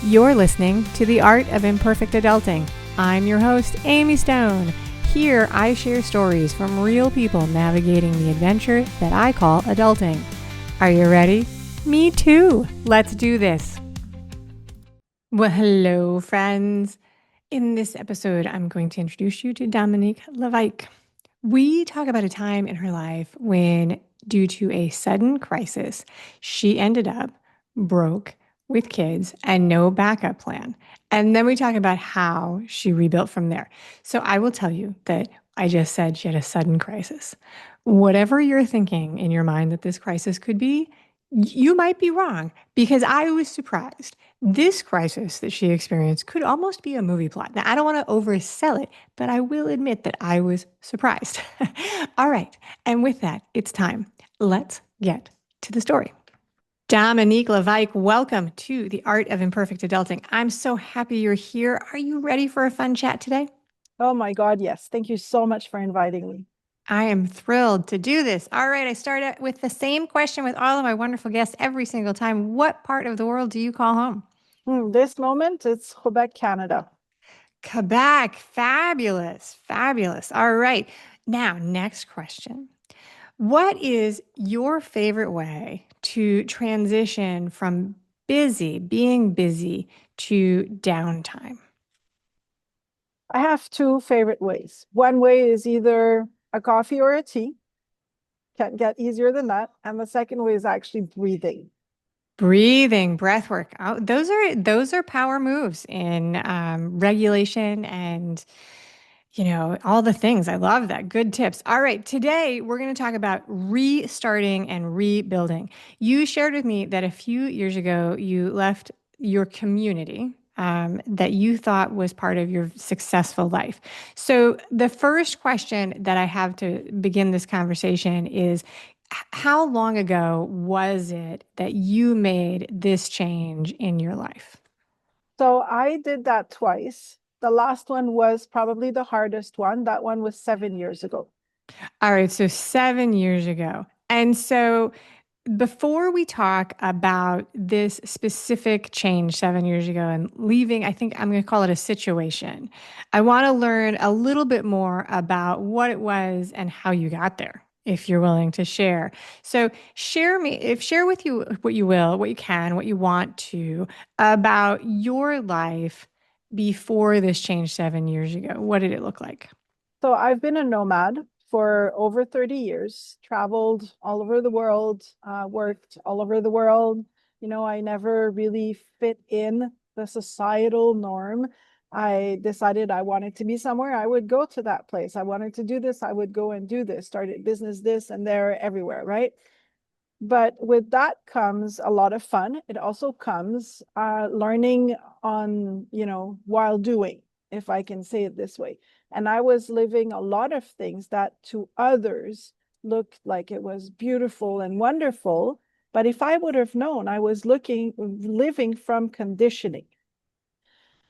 You're listening to The Art of Imperfect Adulting. I'm your host, Amy Stone. Here, I share stories from real people navigating the adventure that I call adulting. Are you ready? Me too. Let's do this. Well, hello, friends. In this episode, I'm going to introduce you to Dominique Levesque. We talk about a time in her life when, due to a sudden crisis, she ended up broke with kids and no backup plan. And then we talk about how she rebuilt from there. So I will tell you that I just said she had a sudden crisis. Whatever you're thinking in your mind that this crisis could be, you might be wrong because I was surprised. This crisis that she experienced could almost be a movie plot. Now, I don't want to oversell it, but I will admit that I was surprised. All right. And with that, it's time. Let's get to the story. Dominique Levesque, welcome to the Art of Imperfect Adulting. I'm so happy you're here. Are you ready for a fun chat today? Oh my God, yes. Thank you so much for inviting me. I am thrilled to do this. All right, I start out with the same question with all of my wonderful guests every single time. What part of the world do you call home? This moment, it's Quebec, Canada. Quebec, fabulous, fabulous. All right. Now, next question. What is your favorite way to transition from being busy, to downtime? I have two favorite ways. One way is either a coffee or a tea. Can't get easier than that. And the second way is actually breathing. Breathing, breath work. Oh, those are power moves in regulation and all the things. I love that. Good tips. All right, today we're going to talk about restarting and rebuilding. You shared with me that a few years ago you left your community that you thought was part of your successful life. So the first question that I have to begin this conversation is, how long ago was it that you made this change in your life? So I did that twice. The last one was probably the hardest one. That one was 7 years ago. All right, so 7 years ago. And so before we talk about this specific change 7 years ago and leaving, I think I'm going to call it a situation. I want to learn a little bit more about what it was and how you got there, if you're willing to share. So share with you what you will, what you can, what you want to about your life before this change 7 years ago. What did it look like? So I've been a nomad for over 30 years, traveled all over the world, worked all over the world. I never really fit in the societal norm. I decided I wanted to be somewhere, I would go to that place. I wanted to do this, I would go and do this, started business this and there, everywhere, right? But with that comes a lot of fun. It also comes learning on, while doing, if I can say it this way. And I was living a lot of things that to others looked like it was beautiful and wonderful. But if I would have known, I was living from conditioning.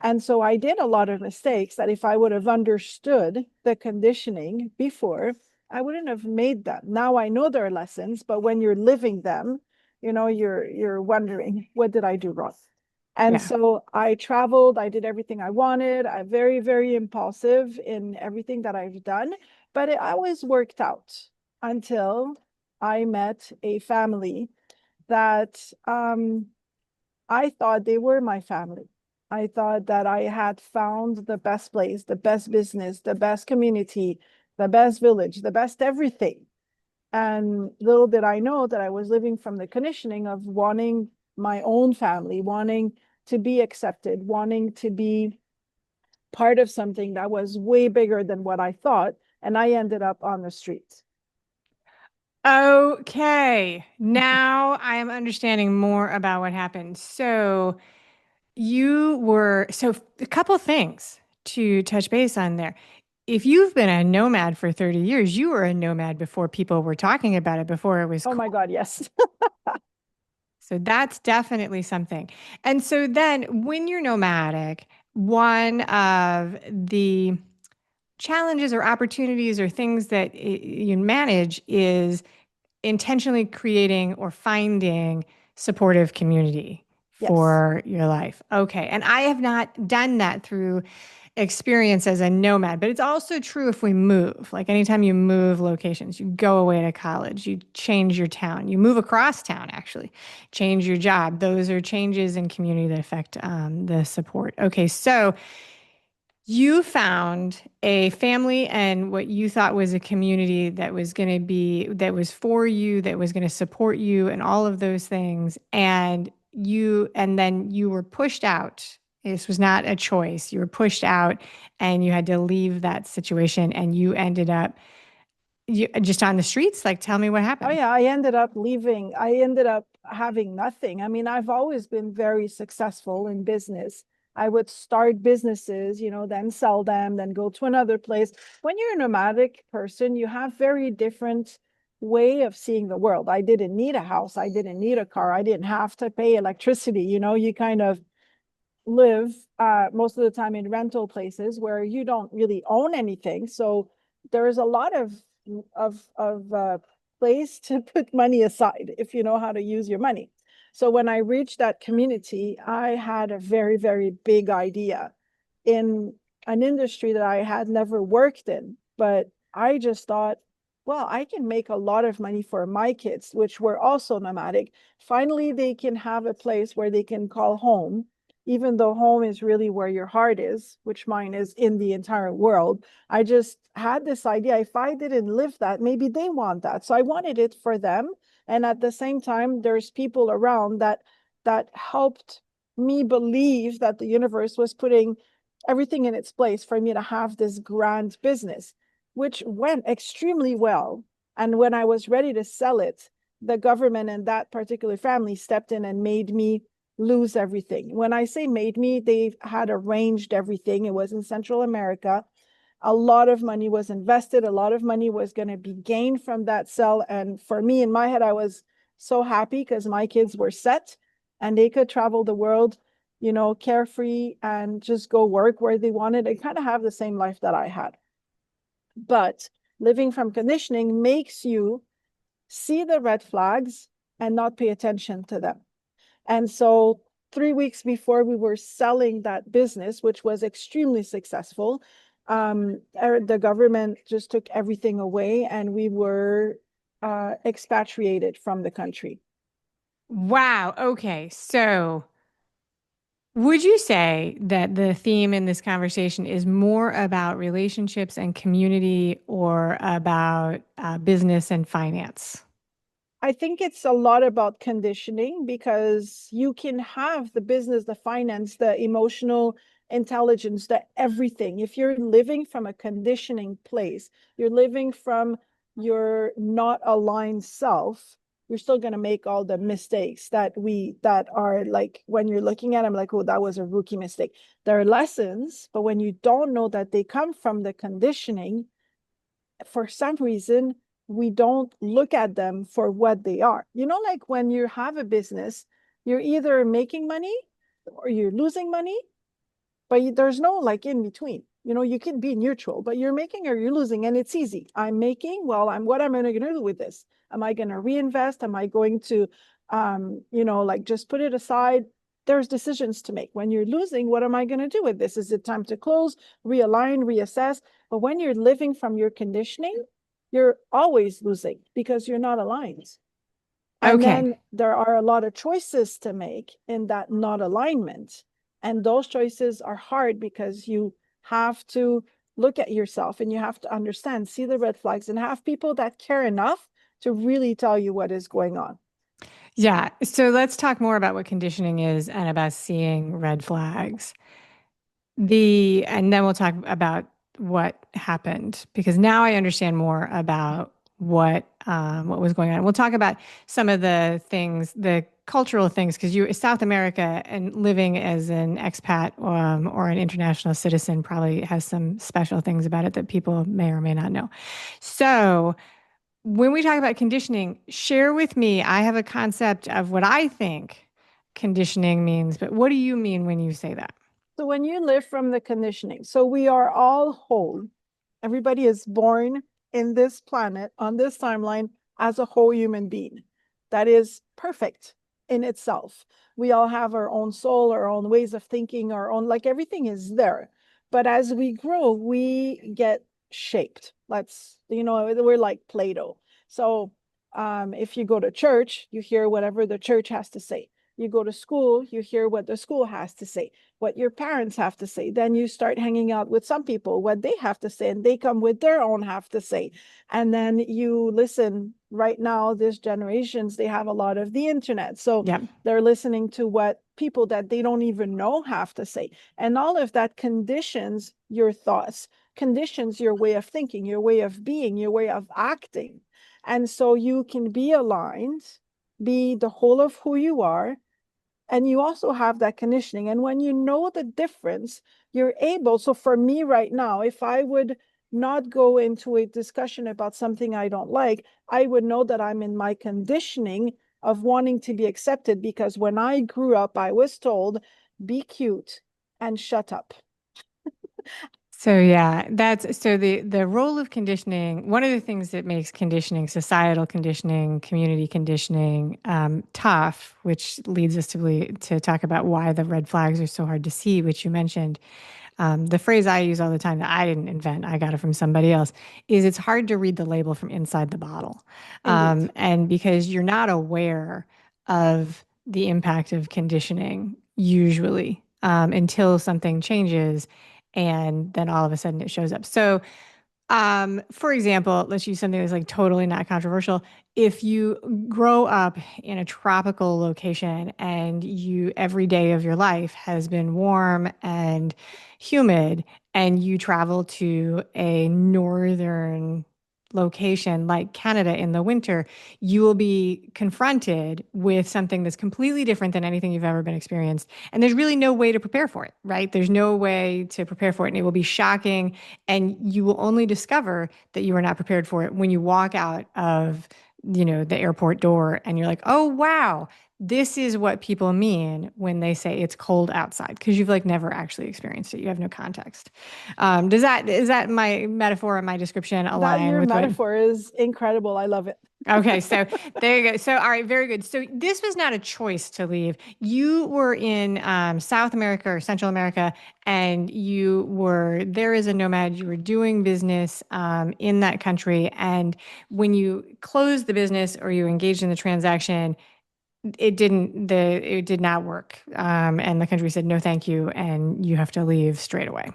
And so I did a lot of mistakes that if I would have understood the conditioning before, I wouldn't have made them. Now I know there are lessons, but when you're living them, you're wondering, what did I do wrong? And Yeah. so I traveled, I did everything I wanted. I'm very, very impulsive in everything that I've done, but it always worked out until I met a family that I thought they were my family. I thought that I had found the best place, the best business, the best community, the best village, the best everything. And little did I know that I was living from the conditioning of wanting my own family, wanting to be accepted, wanting to be part of something that was way bigger than what I thought. And I ended up on the streets. Okay. Now I am understanding more about what happened. So a couple things to touch base on there. If you've been a nomad for 30 years, you were a nomad before people were talking about it, before it was Oh cool. my God, yes. So that's definitely something. And so then when you're nomadic, one of the challenges or opportunities or things that you manage is intentionally creating or finding supportive community, Yes. for your life. Okay. And I have not done that through experience as a nomad, but it's also true if we move. Like anytime you move locations, you go away to college, you change your town, you move across town, actually, change your job. Those are changes in community that affect the support. Okay. So you found a family and what you thought was a community that was going to be, that was for you, that was going to support you, and all of those things. And then you were pushed out. This was not a choice. You were pushed out and you had to leave that situation and you ended up just on the streets. Like, tell me what Oh happened. yeah, I ended up leaving. I ended up having nothing. I mean, I've always been very successful in business. I would start businesses, then sell them, then go to another place. When you're a nomadic person, you have very different way of seeing the world. I didn't need a house. I didn't need a car. I didn't have to pay electricity. You kind of live most of the time in rental places where you don't really own anything. So there is a lot of place to put money aside if you know how to use your money. So when I reached that community, I had a very, very big idea in an industry that I had never worked in. But I just thought, well, I can make a lot of money for my kids, which were also nomadic. Finally, they can have a place where they can call home, even though home is really where your heart is, which mine is in the entire world. I just had this idea. If I didn't live that, maybe they want that. So I wanted it for them. And at the same time, there's people around that helped me believe that the universe was putting everything in its place for me to have this grand business, which went extremely well. And when I was ready to sell it, the government and that particular family stepped in and made me lose everything. When I say made me, they had arranged everything. It was in Central America. A lot of money was invested. A lot of money was going to be gained from that sell. And for me, in my head, I was so happy because my kids were set and they could travel the world, carefree and just go work where they wanted and kind of have the same life that I had. But living from conditioning makes you see the red flags and not pay attention to them. And so 3 weeks before we were selling that business, which was extremely successful, the government just took everything away and we were expatriated from the country. Wow. Okay. So would you say that the theme in this conversation is more about relationships and community or about business and finance? I think it's a lot about conditioning because you can have the business, the finance, the emotional intelligence, the everything. If you're living from a conditioning place, you're living from your not aligned self, you're still going to make all the mistakes that are like when you're looking at them like, oh, that was a rookie mistake. There are lessons, but when you don't know that they come from the conditioning, for some reason, we don't look at them for what they are. Like when you have a business, you're either making money or you're losing money, but there's no like in between. You can be neutral, but you're making or you're losing, and it's easy. I'm making, well, what am I going to do with this? Am I going to reinvest? Am I going to, like just put it aside? There's decisions to make. When you're losing, what am I going to do with this? Is it time to close, realign, reassess? But when you're living from your conditioning, you're always losing because you're not aligned. And Okay. then there are a lot of choices to make in that not alignment. And those choices are hard because you have to look at yourself and you have to understand, see the red flags, and have people that care enough to really tell you what is going on. Yeah. So let's talk more about what conditioning is and about seeing red flags. And then we'll talk about what happened because now I understand more about what was going on. We'll talk about some of the things, the cultural things, because you South America and living as an expat or an international citizen probably has some special things about it that people may or may not know. So when we talk about conditioning, share with me. I have a concept of what I think conditioning means, but what do you mean when you say that? So when you live from the conditioning, so we are all whole. Everybody is born in this planet on this timeline as a whole human being. That is perfect. in itself. We all have our own soul, our own ways of thinking, our own, like everything is there. But as we grow, we get shaped. We're like Play-Doh. So if you go to church, you hear whatever the church has to say. You go to school, you hear what the school has to say, what your parents have to say. Then you start hanging out with some people, what they have to say, and they come with their own have to say. And then you listen. Right now, this generations, they have a lot of the internet. So Yeah. they're listening to what people that they don't even know have to say. And all of that conditions your thoughts, conditions your way of thinking, your way of being, your way of acting. And so you can be aligned, be the whole of who you are, and you also have that conditioning. And when you know the difference, you're able. So for me right now, if I would not go into a discussion about something I don't like, I would know that I'm in my conditioning of wanting to be accepted, because when I grew up, I was told, be cute and shut up. So yeah, that's so the role of conditioning. One of the things that makes conditioning, societal conditioning, community conditioning, tough, which leads us to talk about why the red flags are so hard to see, which you mentioned. The phrase I use all the time that I didn't invent, I got it from somebody else, is it's hard to read the label from inside the bottle, Indeed. and because you're not aware of the impact of conditioning usually until something changes and then all of a sudden it shows up. So, for example, let's use something that's like totally not controversial. If you grow up in a tropical location and you every day of your life has been warm and humid, and you travel to a northern location like Canada in the winter, you will be confronted with something that's completely different than anything you've ever been experienced. And there's really no way to prepare for it, right? There's no way to prepare for it. And it will be shocking. And you will only discover that you are not prepared for it when you walk out of, the airport door and you're like, oh, wow, this is what people mean when they say it's cold outside, because you've like never actually experienced it. You have no context. Is that my metaphor and my description That align your with what? metaphor is incredible. I love it. Okay, so there you go. So, all right, very good. So, this was not a choice to leave. You were in South America or Central America, and you were there as a nomad. You were doing business in that country. And when you closed the business or you engaged in the transaction, it did not work. And the country said, no, thank you. And you have to leave straight away.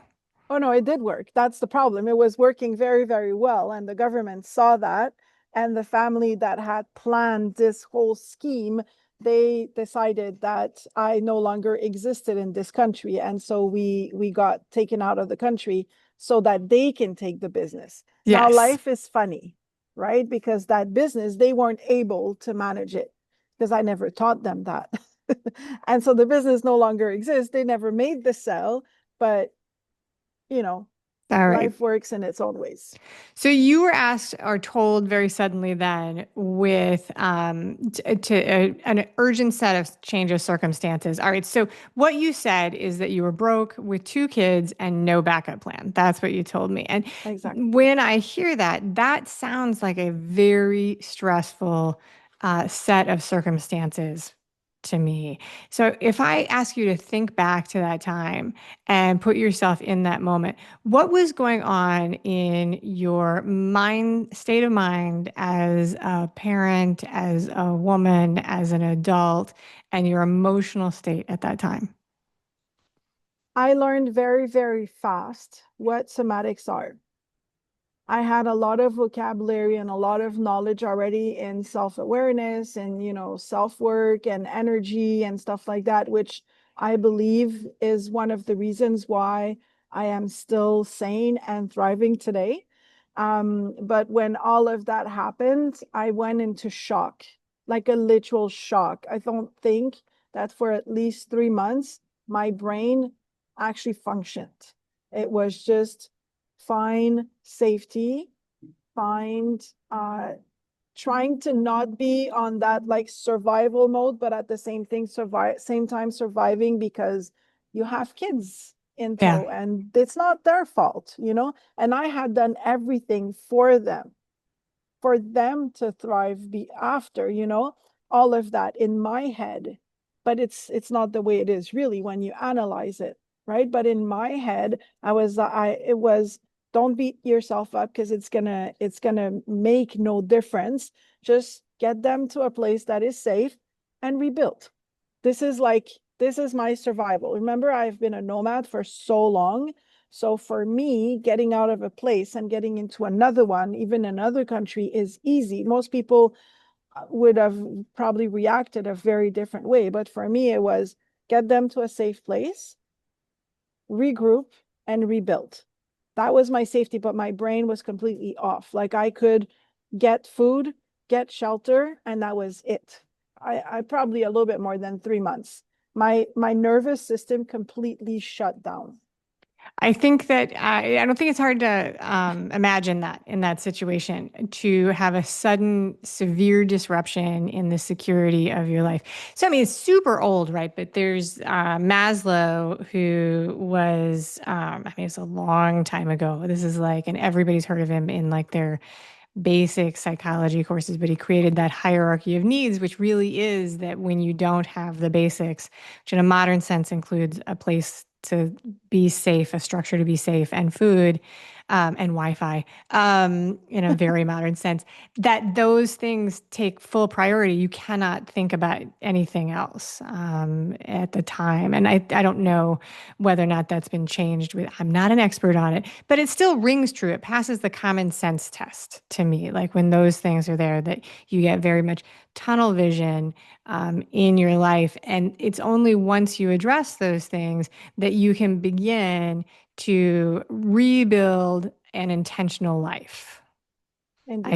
Oh no, it did work. That's the problem. It was working very, very well, and the government saw that. And the family that had planned this whole scheme, they decided that I no longer existed in this country, and so we got taken out of the country so that they can take the business. Now Yes. life is funny, right? Because that business, they weren't able to manage it because I never taught them that. And so the business no longer exists. They never made the sale, but you know, All right. life works in its own ways. So you were asked or told very suddenly then with an urgent set of change of circumstances. All right. So what you said is that you were broke with two kids and no backup plan. That's what you told me. And Exactly. when I hear that, that sounds like a very stressful set of circumstances to me. So if I ask you to think back to that time and put yourself in that moment, what was going on in your state of mind as a parent, as a woman, as an adult, and your emotional state at that time? I learned very, very fast what somatics are. I had a lot of vocabulary and a lot of knowledge already in self-awareness and, self-work and energy and stuff like that, which I believe is one of the reasons why I am still sane and thriving today. But when all of that happened, I went into shock, like a literal shock. I don't think that for at least 3 months, my brain actually functioned. It was just find safety, find trying to not be on that like survival mode, but at the same time surviving because you have kids in Yeah. tow and it's not their fault. And I had done everything for them to thrive be after. all of that in my head, but it's not the way it is really when you analyze it, right? But in my head, it was, don't beat yourself up because it's gonna make no difference. Just get them to a place that is safe and rebuild. This is my survival. Remember, I've been a nomad for so long. So for me, getting out of a place and getting into another one, even another country, is easy. Most people would have probably reacted a very different way. But for me, it was get them to a safe place, regroup, and rebuild. That was my safety, but my brain was completely off. Like I could get food, get shelter, and that was it. I probably a little bit more than 3 months. My nervous system completely shut down. I think that I don't think it's hard to imagine that in that situation to have a sudden severe disruption in the security of your life. So, I mean, it's super old, right? But there's Maslow, who was, I mean, it's a long time ago. This is like, and everybody's heard of him in like their basic psychology courses, but he created that hierarchy of needs, which really is that when you don't have the basics, which in a modern sense includes a place to be safe, a structure to be safe, and food, and Wi-Fi, in a very modern sense, that those things take full priority. You cannot think about anything else at the time. And I don't know whether or not that's been changed. I'm not an expert on it, but it still rings true. It passes the common sense test to me. Like when those things are there, that you get very much tunnel vision in your life. And it's only once you address those things that you can begin to rebuild an intentional life. Indeed.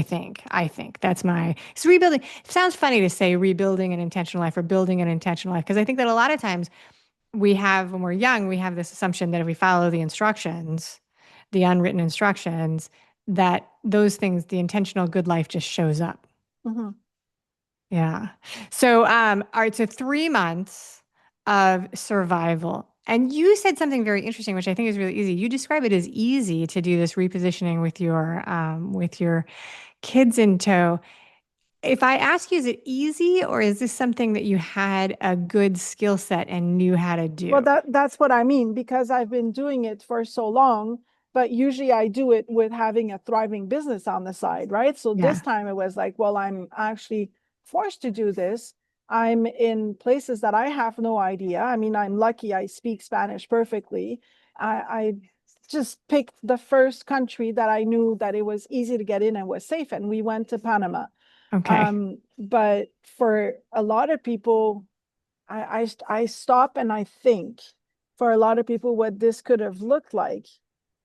I think that's it's rebuilding. It sounds funny to say rebuilding an intentional life or building an intentional life, because I think that a lot of times when we're young, we have this assumption that if we follow the instructions, the unwritten instructions, that those things, the intentional good life just shows up. Mhm. Yeah. So, all right. So 3 months of survival. And you said something very interesting, which I think is really easy. You describe it as easy to do this repositioning with your kids in tow. If I ask you, is it easy, or is this something that you had a good skill set and knew how to Well, do? that's what I mean, because I've been doing it for so long, but usually I do it with having a thriving business on the side, right? So this Yeah. time it was like, well, I'm actually forced to do this. I'm in places that I have no idea. I mean, I'm lucky I speak Spanish perfectly. I just picked the first country that I knew that it was easy to get in and was safe, and we went to Panama. Okay. But for a lot of people, I stop and I think for a lot of people what this could have looked like,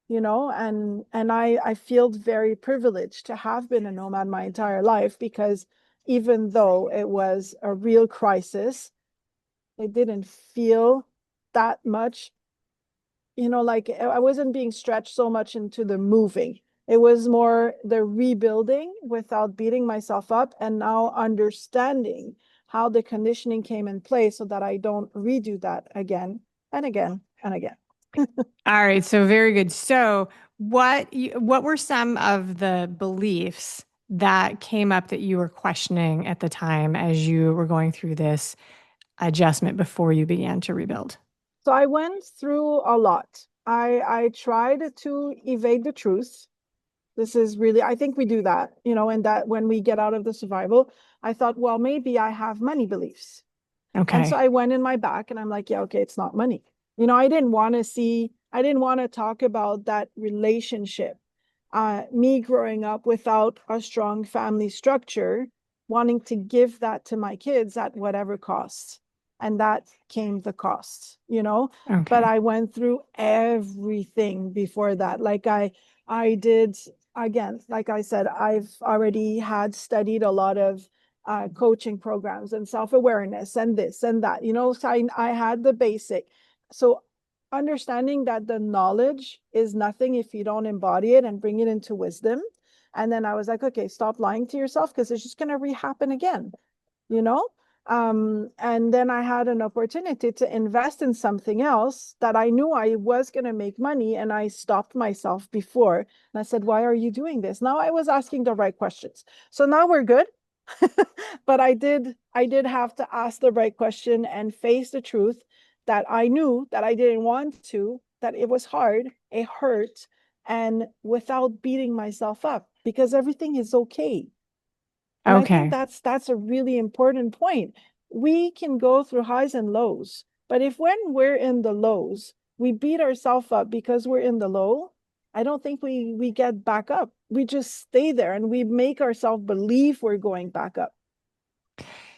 and I feel very privileged to have been a nomad my entire life, because even though it was a real crisis, it didn't feel that much, like I wasn't being stretched so much into the moving. It was more the rebuilding without beating myself up, and now understanding how the conditioning came in place so that I don't redo that again and again and again. All right. So very good. So what were some of the beliefs that came up that you were questioning at the time as you were going through this adjustment before you began to rebuild? So I went through a lot. I tried to evade the truth. This is really, I think we do that, and that when we get out of the survival, I thought, well, maybe I have money beliefs. And so Okay. I went in my back and I'm like, yeah, okay, it's not money. I didn't want to talk about that relationship. Me growing up without a strong family structure, wanting to give that to my kids at whatever cost. And that came the cost. But Okay. I went through everything before that. I did, again, like I said, I've already had studied a lot of coaching programs and self-awareness and this and that. So I had the basic. So understanding that the knowledge is nothing if you don't embody it and bring it into wisdom. And then I was like, okay, stop lying to yourself, because it's just going to re-happen again, you know? And then I had an opportunity to invest in something else that I knew I was going to make money, and I stopped myself before. And I said, why are you doing this? Now I was asking the right questions. So now we're good. But I did have to ask the right question and face the truth that I knew that I didn't want to, that it was hard, it hurt, and without beating myself up, because everything is okay. And I think Okay. that's a really important point. We can go through highs and lows, but if when we're in the lows, we beat ourselves up because we're in the low, I don't think we get back up. We just stay there and we make ourselves believe we're going back up.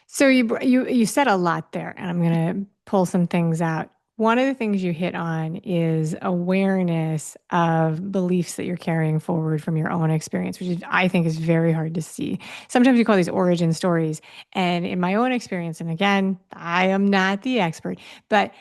So you said a lot there, and I'm going to pull some things out. One of the things you hit on is awareness of beliefs that you're carrying forward from your own experience, which is, I think is very hard to see. Sometimes we call these origin stories. And in my own experience, and again, I am not the expert, but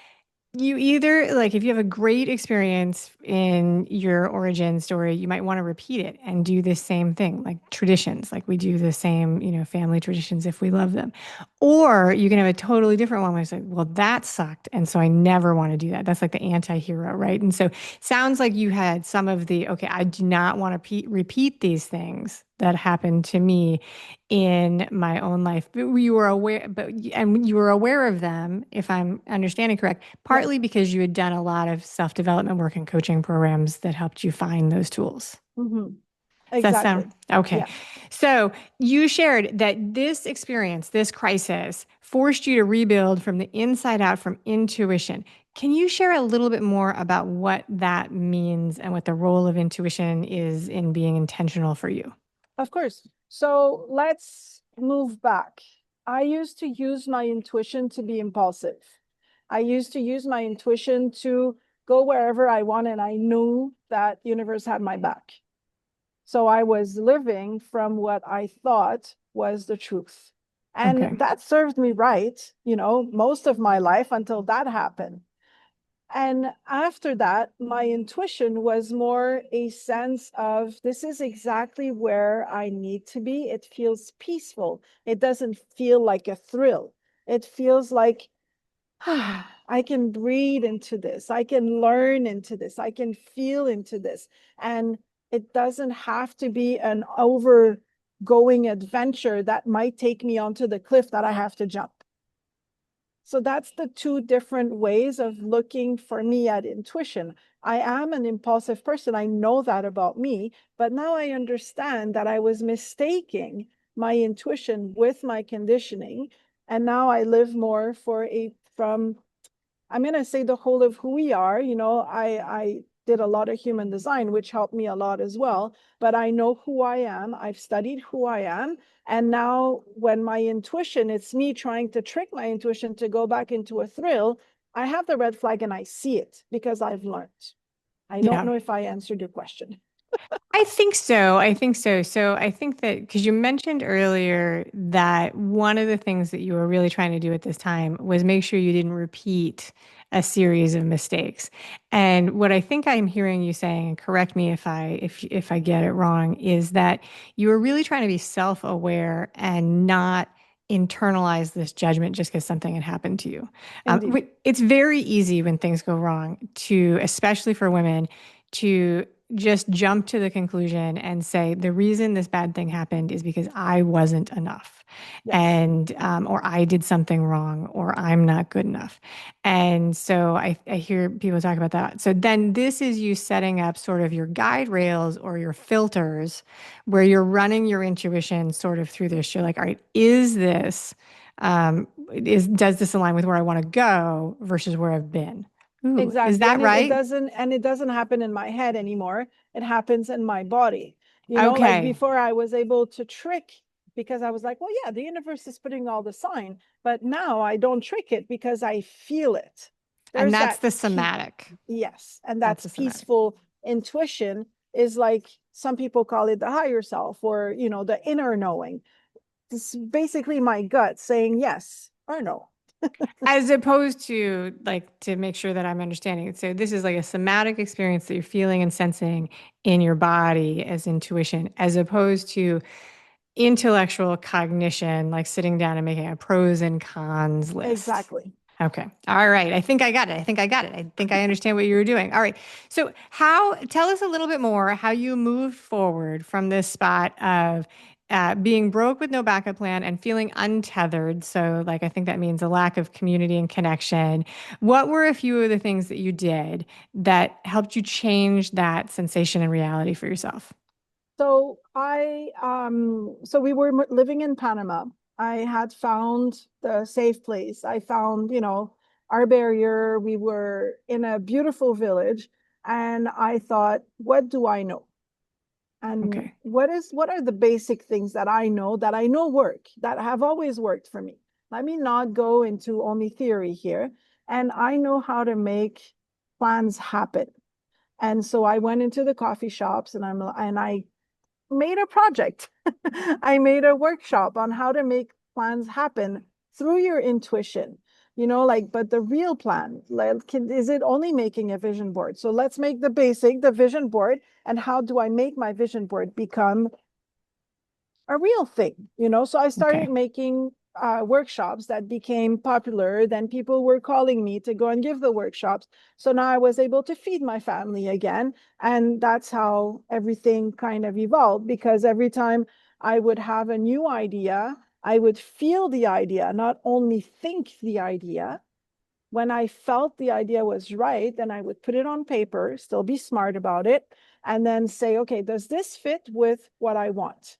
you either like if you have a great experience in your origin story, you might want to repeat it and do the same thing, like traditions, like we do the same, family traditions if we love them. Or you can have a totally different one where it's like, well, that sucked. And so I never want to do that. That's like the anti-hero, right? And so sounds like you had some of the, okay, I do not want to repeat these things that happened to me in my own life. But you were aware, and you were aware of them, if I'm understanding correct, Yeah. partly because you had done a lot of self-development work and coaching programs that helped you find those tools. Hmm. Does that sound Exactly. okay? Yeah. So you shared that this experience, this crisis, forced you to rebuild from the inside out from intuition. Can you share a little bit more about what that means and what the role of intuition is in being intentional for you? Of course. So let's move back. I used to use my intuition to be impulsive. I used to use my intuition to go wherever I wanted. I knew that the universe had my back. So I was living from what I thought was the truth. And Okay. that served me right, most of my life until that happened. And after that, my intuition was more a sense of this is exactly where I need to be. It feels peaceful. It doesn't feel like a thrill. It feels like I can breathe into this. I can learn into this. I can feel into this. And it doesn't have to be an overgoing adventure that might take me onto the cliff that I have to jump. So that's the two different ways of looking for me at intuition. I am an impulsive person. I know that about me, but now I understand that I was mistaking my intuition with my conditioning. And now I live more from I'm going to say the whole of who we are. I did a lot of human design, which helped me a lot as well. But I know who I am. I've studied who I am. And now, when my intuition, it's me trying to trick my intuition to go back into a thrill, I have the red flag and I see it because I've learned. I don't Yeah. know if I answered your question. I think so. I think so. So I think that because you mentioned earlier that one of the things that you were really trying to do at this time was make sure you didn't repeat a series of mistakes. And what I think I'm hearing you saying, and correct me if I get it wrong, is that you were really trying to be self-aware and not internalize this judgment just because something had happened to you. Indeed. It's very easy when things go wrong to, especially for women, to just jump to the conclusion and say the reason this bad thing happened is because I wasn't enough, Yes. and or I did something wrong, or I'm not good enough. And so I hear people talk about that. So then this is you setting up sort of your guide rails or your filters where you're running your intuition sort of through this. You're like, all right, does this align with where I want to go versus where I've been? Ooh, is Exactly. that And it right? doesn't happen in my head anymore. It happens in my body. Like Okay. before I was able to trick because I was like, well, yeah, the universe is putting all the sign, but now I don't trick it because I feel it. And There's that's that the somatic. yes, and That's that's the somatic. peaceful intuition is like some people call it the higher self or the inner knowing. It's basically my gut saying yes or no. As opposed to like to make sure that I'm understanding it. So this is like a somatic experience that you're feeling and sensing in your body as intuition, as opposed to intellectual cognition, like sitting down and making a pros and cons list. Exactly. Okay. All right. I think I got it. I think I got it. I think I understand what you were doing. All right. So tell us a little bit more how you moved forward from this spot of being broke with no backup plan and feeling untethered. So, like, I think that means a lack of community and connection. What were a few of the things that you did that helped you change that sensation and reality for yourself? So we were living in Panama. I had found the safe place. I found, our barrier. We were in a beautiful village, and I thought, what do I know? And Okay. what are the basic things that I know work, that have always worked for me? Let me not go into only theory here. And I know how to make plans happen. And so I went into the coffee shops and I made a project. I made a workshop on how to make plans happen through your intuition. But the real plan, is it only making a vision board? So let's make the vision board. And how do I make my vision board become a real thing? So I started Okay. making workshops that became popular. Then people were calling me to go and give the workshops. So now I was able to feed my family again. And that's how everything kind of evolved, because every time I would have a new idea, I would feel the idea, not only think the idea. When I felt the idea was right, then I would put it on paper, still be smart about it, and then say, okay, does this fit with what I want?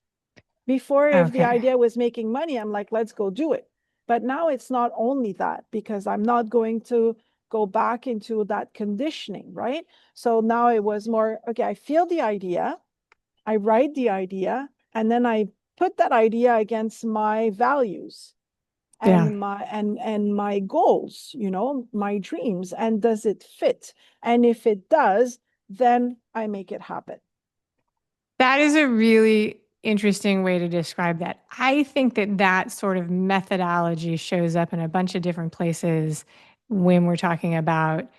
Before, if the Okay. idea was making money, I'm like, let's go do it. But now it's not only that, because I'm not going to go back into that conditioning, right? So now it was more, okay, I feel the idea, I write the idea, and then I put that idea against my values Yeah. and my goals, my dreams, and does it fit? And if it does, then I make it happen. That is a really interesting way to describe that. I think that that sort of methodology shows up in a bunch of different places when we're talking about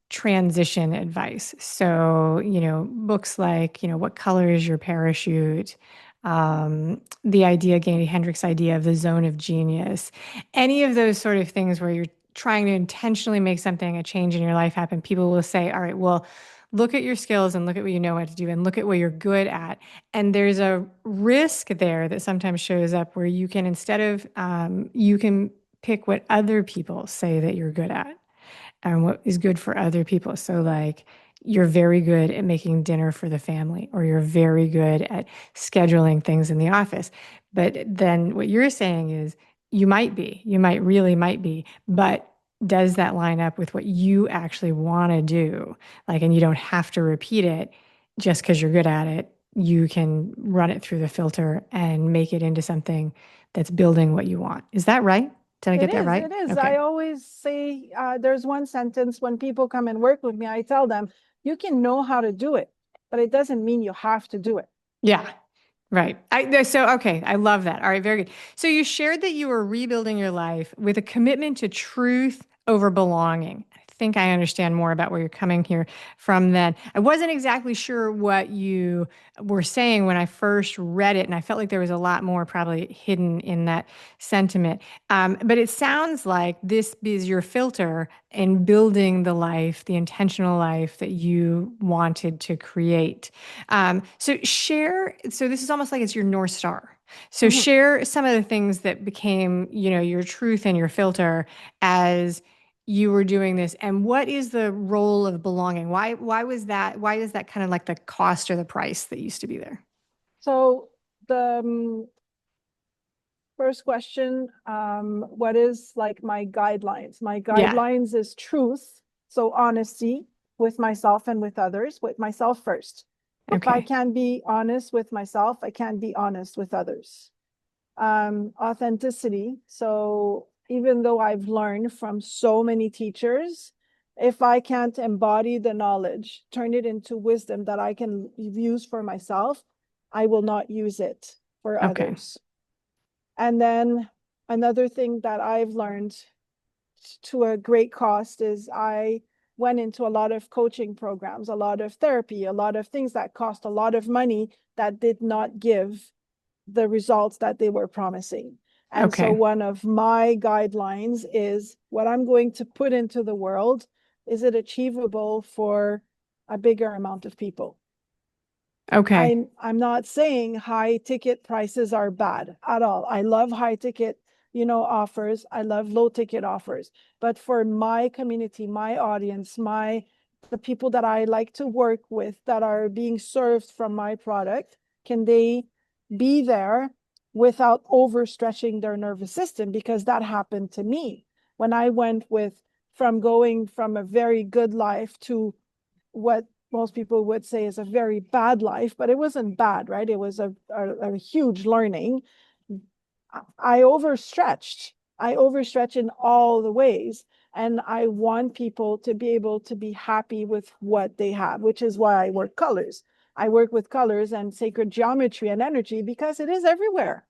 transition advice. So, books like, What Color is Your Parachute? The idea, Gary Hendricks' idea of the zone of genius, any of those sort of things where you're trying to intentionally make something, a change in your life happen, people will say, all right, well, look at your skills and look at what you know what to do and look at what you're good at. And there's a risk there that sometimes shows up where you can, instead of, you can pick what other people say that you're good at and what is good for other people. So, like, you're very good at making dinner for the family, or you're very good at scheduling things in the office. But then what you're saying is you might really might be, but does that line up with what you actually want to do? Like, and you don't have to repeat it just because you're good at it. You can run it through the filter and make it into something that's building what you want. Is that right? Did I It get that is, right? it is. I Okay. always say, there's one sentence when people come and work with me, I tell them, you can know how to do it, but it doesn't mean you have to do it. Yeah. Right. So, okay. I love that. All right. Very good. So you shared that you were rebuilding your life with a commitment to truth over belonging. I think I understand more about where you're coming here from then. I wasn't exactly sure what you were saying when I first read it, and I felt like there was a lot more probably hidden in that sentiment. But it sounds like this is your filter in building the life, the intentional life that you wanted to create. So this is almost like it's your North Star. So Mhm. share some of the things that became, your truth and your filter as you were doing this. And what is the role of belonging? Why is that kind of like the cost or the price that used to be there? So the first question, what is like my guidelines? My Yeah. guidelines is truth, so honesty with myself and with others, with myself first. If I Okay. can't be honest with myself, I can't be honest with others. Authenticity. So even though I've learned from so many teachers, if I can't embody the knowledge, turn it into wisdom that I can use for myself, I will not use it for Okay. others. And then another thing that I've learned to a great cost is I went into a lot of coaching programs, a lot of therapy, a lot of things that cost a lot of money that did not give the results that they were promising. And so Okay. one of my guidelines is what I'm going to put into the world, is it achievable for a bigger amount of people? Okay. I'm not saying high ticket prices are bad at all. I love high ticket, offers. I love low ticket offers. But for my community, my audience, the people that I like to work with that are being served from my product, can they be there without overstretching their nervous system? Because that happened to me when I went from going from a very good life to what most people would say is a very bad life, but it wasn't bad, right? It was a huge learning. I overstretched. I overstretch in all the ways. And I want people to be able to be happy with what they have, which is why I work colors. I work with colors and sacred geometry and energy because it is everywhere.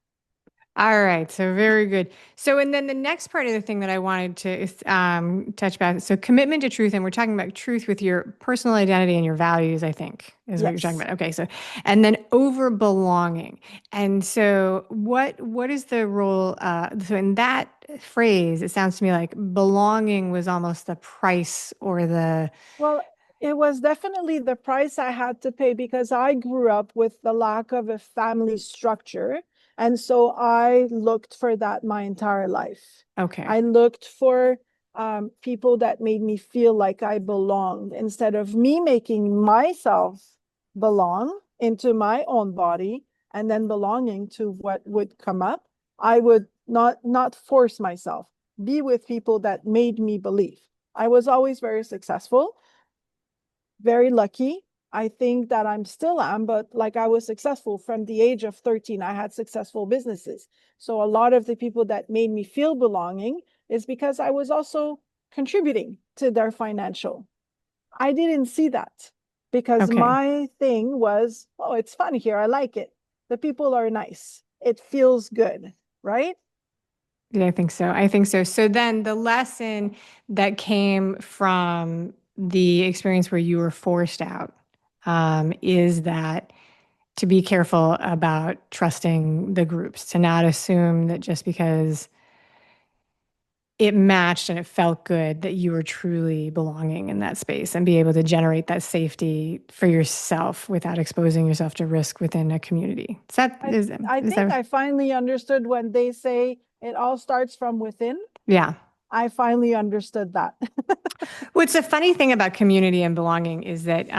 All right, so very good. So, and then the next part of the thing that I wanted to touch back. So, commitment to truth, and we're talking about truth with your personal identity and your values, I think, is what you're talking Yes. about. Okay, so, and then over belonging. And so, what is the role? So, in that phrase, it sounds to me like belonging was almost the price or the. Well, it was definitely the price I had to pay because I grew up with the lack of a family structure. And so I looked for that my entire life. Okay. I looked for people that made me feel like I belonged instead of me making myself belong into my own body and then belonging to what would come up. I would not force myself, be with people that made me believe. I was always very successful, very lucky. I think that I'm still am, but like I was successful from the age of 13, I had successful businesses. So a lot of the people that made me feel belonging is because I was also contributing to their financial. I didn't see that because Okay. my thing was, oh, it's fun here. I like it. The people are nice. It feels good, right? Yeah, I think so. I think so. So then the lesson that came from the experience where you were forced out, is that to be careful about trusting the groups, to not assume that just because it matched and it felt good that you were truly belonging in that space and be able to generate that safety for yourself without exposing yourself to risk within a community. I I Is think that, I finally understood when they say it all starts from within. yeah. I finally understood that. What's a funny thing about community and belonging is that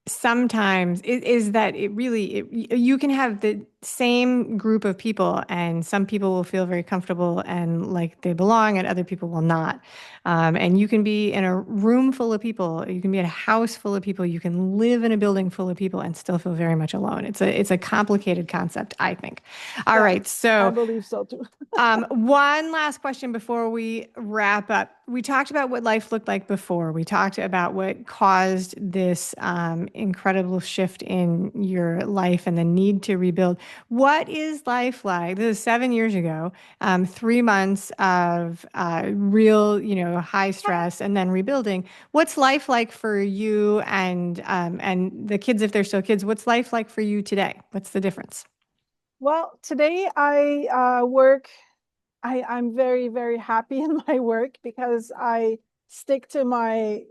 sometimes it is that you can have the same group of people and some people will feel very comfortable and like they belong and other people will not, and you can be in a room full of people, you can be in a house full of people, you can live in a building full of people and still feel very much alone. It's a complicated concept, I think. All Yeah, right, I so believe so too. one last question before we wrap up. We talked about what life looked like before. We talked about what caused this incredible shift in your life and the need to rebuild. What is life like? This is 7 years ago, 3 months of real, high stress and then rebuilding. What's life like for you and the kids, if they're still kids? What's life like for you today? What's the difference? Well, today I work. I'm very, very happy in my work because I stick to my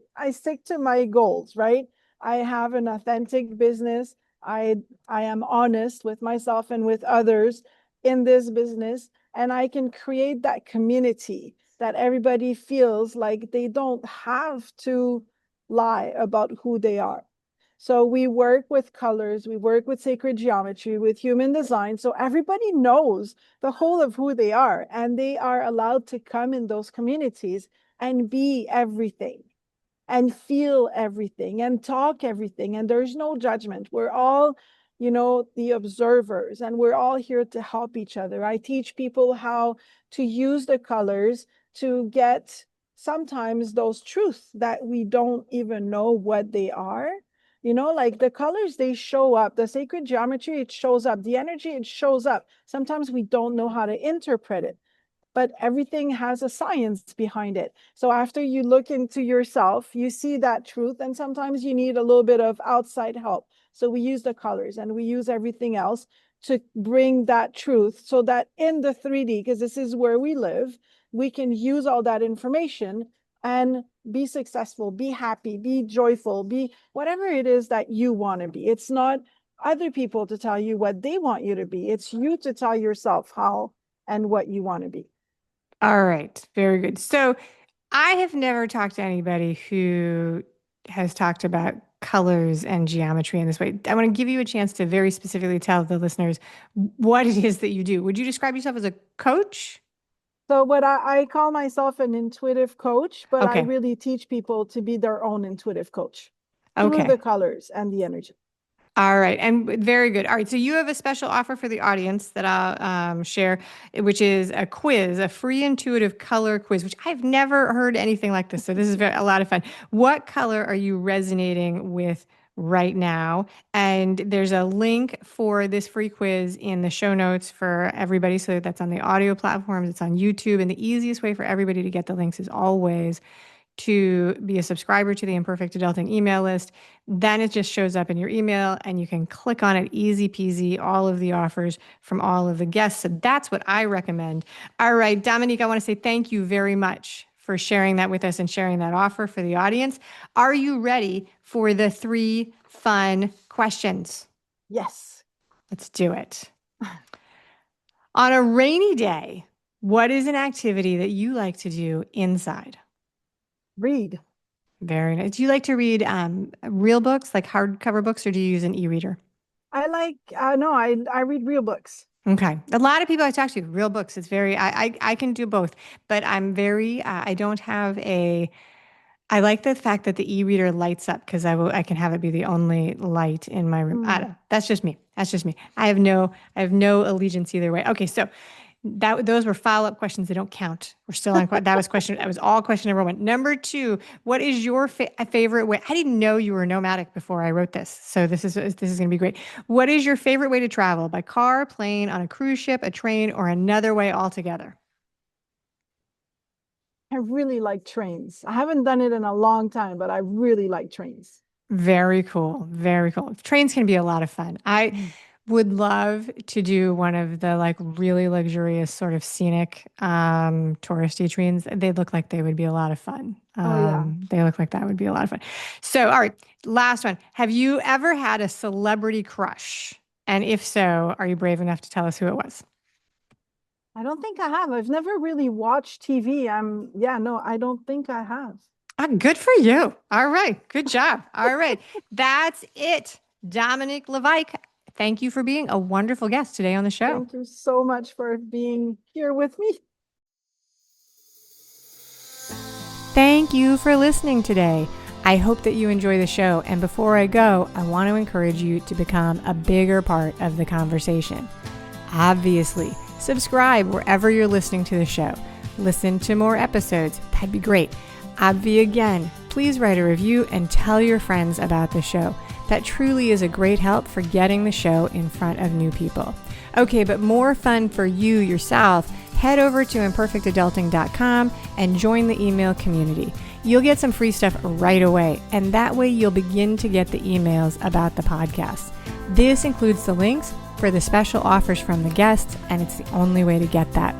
goals, right? I have an authentic business. I am honest with myself and with others in this business, and I can create that community that everybody feels like they don't have to lie about who they are. So we work with colors, we work with sacred geometry, with human design. So everybody knows the whole of who they are, and they are allowed to come in those communities and be everything and feel everything and talk everything. And there's no judgment. We're all, the observers, and we're all here to help each other. I teach people how to use the colors to get sometimes those truths that we don't even know what they are. Like the colors, they show up. The sacred geometry, it shows up. The energy, it shows up. Sometimes we don't know how to interpret it, but everything has a science behind it. So after you look into yourself, you see that truth, and sometimes you need a little bit of outside help. So we use the colors and we use everything else to bring that truth so that in the 3D, because this is where we live, we can use all that information and be successful, be happy, be joyful, be whatever it is that you want to be. It's not other people to tell you what they want you to be. It's you to tell yourself how and what you want to be. All right. Very good. So I have never talked to anybody who has talked about colors and geometry in this way. I want to give you a chance to very specifically tell the listeners what it is that you do. Would you describe yourself as a coach? So what I call myself an intuitive coach, but I Okay. really teach people to be their own intuitive coach through Okay. the colors and the energy. All right. And very good. All right. So you have a special offer for the audience that I'll share, which is a quiz, a free intuitive color quiz, which I've never heard anything like this. So this is a lot of fun. What color are you resonating with right now? And there's a link for this free quiz in the show notes for everybody. So that's on the audio platforms, it's on YouTube. And the easiest way for everybody to get the links is always to be a subscriber to the Imperfect Adulting email list. Then it just shows up in your email and you can click on it, easy peasy, all of the offers from all of the guests. So that's what I recommend. All right, Dominique, I want to say thank you very much for sharing that with us and sharing that offer for the audience. Are you ready for the 3 fun questions? Yes. Let's do it. On a rainy day, what is an activity that you like to do inside? Read. Very nice. Do you like to read real books, like hardcover books, or do you use an e-reader? I like, no, I read real books. Okay. A lot of people I talk to, real books. It's very, I can do both, but I'm very, I don't have a, I like the fact that the e-reader lights up because I can have it be the only light in my room. I don't know. That's just me. That's just me. I have no allegiance either way. Okay. So those were follow-up questions. They don't count. We're still on. That was all question number 1. Number 2, what is your favorite way? I didn't know you were nomadic before I wrote this, so this is going to be great. What is your favorite way to travel? By car, plane, on a cruise ship, a train, or another way altogether? I really like trains. I haven't done it in a long time, but I really like trains. Very cool. Very cool. Trains can be a lot of fun. I would love to do one of the like really luxurious sort of scenic touristy trains. They look like they would be a lot of fun. Oh, yeah. They look like that would be a lot of fun. So, all right, last one. Have you ever had a celebrity crush? And if so, are you brave enough to tell us who it was? I don't think I have. I've never really watched TV. No, I don't think I have. Good for you. All right. Good job. All right. That's it. Dominique Levesque, thank you for being a wonderful guest today on the show. Thank you so much for being here with me. Thank you for listening today. I hope that you enjoy the show. And before I go, I want to encourage you to become a bigger part of the conversation. Obviously, subscribe wherever you're listening to the show. Listen to more episodes. That'd be great. Again, please write a review and tell your friends about the show. That truly is a great help for getting the show in front of new people. Okay, but more fun for you yourself, head over to imperfectadulting.com and join the email community. You'll get some free stuff right away, and that way you'll begin to get the emails about the podcast. This includes the links for the special offers from the guests, and it's the only way to get that.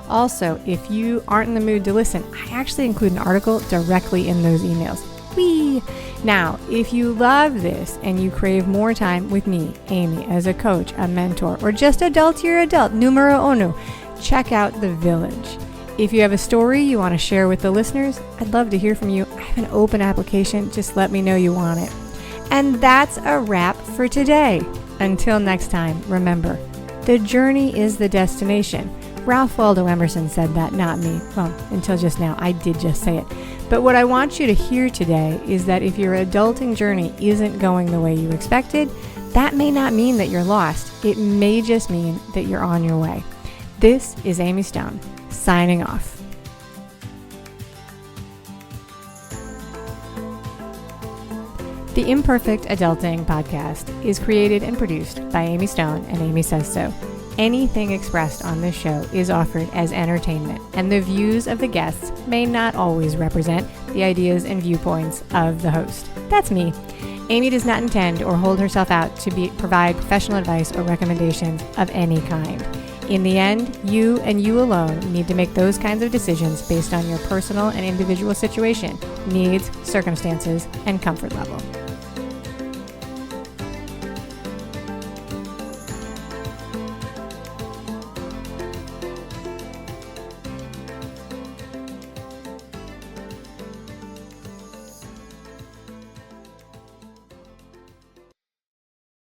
Also, if you aren't in the mood to listen, I actually include an article directly in those emails. Whee! Now, if you love this and you crave more time with me, Amy, as a coach, a mentor, or just adultier adult, numero uno, check out The Village. If you have a story you want to share with the listeners, I'd love to hear from you. I have an open application. Just let me know you want it. And that's a wrap for today. Until next time, remember, the journey is the destination. Ralph Waldo Emerson said that, not me. Well, until just now, I did just say it. But what I want you to hear today is that if your adulting journey isn't going the way you expected, that may not mean that you're lost. It may just mean that you're on your way. This is Amy Stone, signing off. The Imperfect Adulting podcast is created and produced by Amy Stone and Amy Says So. Anything expressed on this show is offered as entertainment, and the views of the guests may not always represent the ideas and viewpoints of the host. That's me. Amy does not intend or hold herself out to provide professional advice or recommendations of any kind. In the end, you and you alone need to make those kinds of decisions based on your personal and individual situation, needs, circumstances, and comfort level.